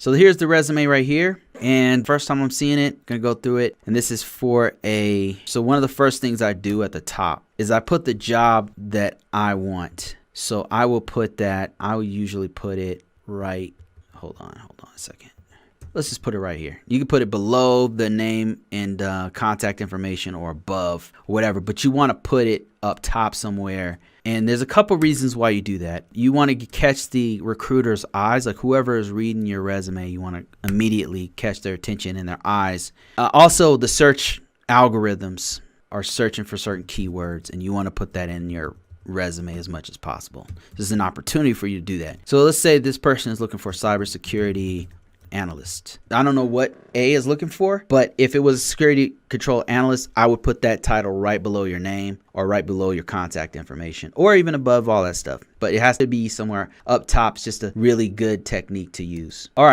So here's the resume right here. And first time I'm seeing it, gonna go through it. And this is for so one of the first things I do at the top is I put the job that I want. So I will put that, I will usually put it right, hold on a second. Let's just put it right here. You can put it below the name and contact information or above, whatever, but you want to put it up top somewhere. And there's a couple reasons why you do that. You want to catch the recruiter's eyes, like whoever is reading your resume, you want to immediately catch their attention in their eyes. Also, the search algorithms are searching for certain keywords, and you want to put that in your resume as much as possible. This is an opportunity for you to do that. So let's say this person is looking for cybersecurity analyst. I don't know what A is looking for, but if it was a security control analyst, I would put that title right below your name or right below your contact information or even above all that stuff. But it has to be somewhere up top. It's just a really good technique to use. All right.